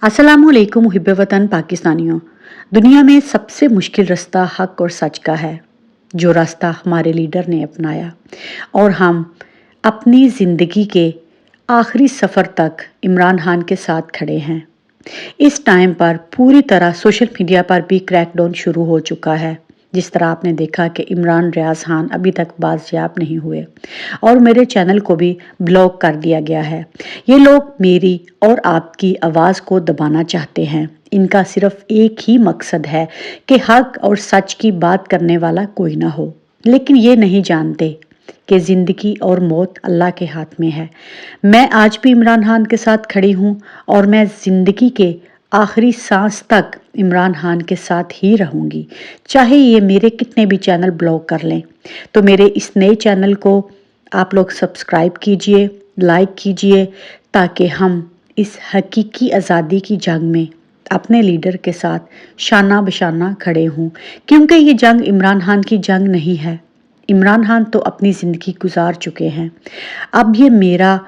अस्सलामुअलैकुम मुहिब्ब वतन पाकिस्तानियों। दुनिया में सबसे मुश्किल रास्ता हक और सच का है, जो रास्ता हमारे लीडर ने अपनाया और हम अपनी ज़िंदगी के आखिरी सफ़र तक इमरान खान के साथ खड़े हैं। इस टाइम पर पूरी तरह सोशल मीडिया पर भी क्रैकडाउन शुरू हो चुका है। जिस तरह आपने देखा कि इमरान रियाज खान अभी तक बाजियाब नहीं हुए और मेरे चैनल को भी ब्लॉक कर दिया गया है। ये लोग मेरी और आपकी आवाज़ को दबाना चाहते हैं। इनका सिर्फ एक ही मकसद है कि हक और सच की बात करने वाला कोई ना हो, लेकिन ये नहीं जानते कि ज़िंदगी और मौत अल्लाह के हाथ में है। मैं आज भी इमरान खान के साथ खड़ी हूँ और मैं ज़िंदगी के आखिरी सांस तक इमरान खान के साथ ही रहूँगी, चाहे ये मेरे कितने भी चैनल ब्लॉक कर लें। तो मेरे इस नए चैनल को आप लोग सब्सक्राइब कीजिए, लाइक कीजिए, ताकि हम इस हकीकी आज़ादी की जंग में अपने लीडर के साथ शाना बशाना खड़े हों, क्योंकि ये जंग इमरान खान की जंग नहीं है। इमरान खान तो अपनी ज़िंदगी गुजार चुके हैं। अब ये मेरा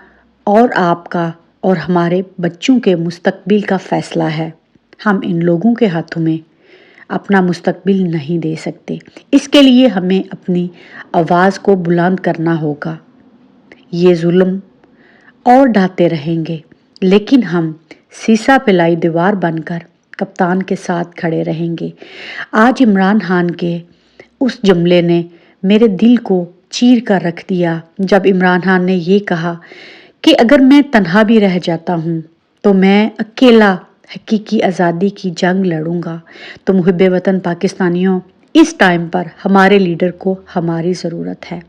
और आपका और हमारे बच्चों के मुस्तकबिल का फ़ैसला है। हम इन लोगों के हाथों में अपना मुस्तकबिल नहीं दे सकते। इसके लिए हमें अपनी आवाज़ को बुलंद करना होगा। ये जुल्म और ढाते रहेंगे, लेकिन हम सीसा पिलाई दीवार बनकर कप्तान के साथ खड़े रहेंगे। आज इमरान खान के उस जुमले ने मेरे दिल को चीर कर रख दिया, जब इमरान खान ने ये कहा कि अगर मैं तन्हा भी रह जाता हूँ तो मैं अकेला हकीकी आज़ादी की जंग लड़ूंगा। तो मुहिब्बे वतन पाकिस्तानियों, इस टाइम पर हमारे लीडर को हमारी ज़रूरत है।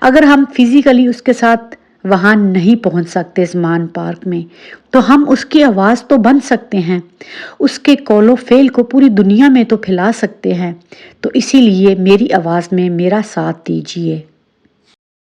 अगर हम फिज़िकली उसके साथ वहाँ नहीं पहुँच सकते ज़मान पार्क में, तो हम उसकी आवाज़ तो बन सकते हैं, उसके कौलो फेल को पूरी दुनिया में तो फैला सकते हैं। तो इसीलिए मेरी आवाज़ में मेरा साथ दीजिए।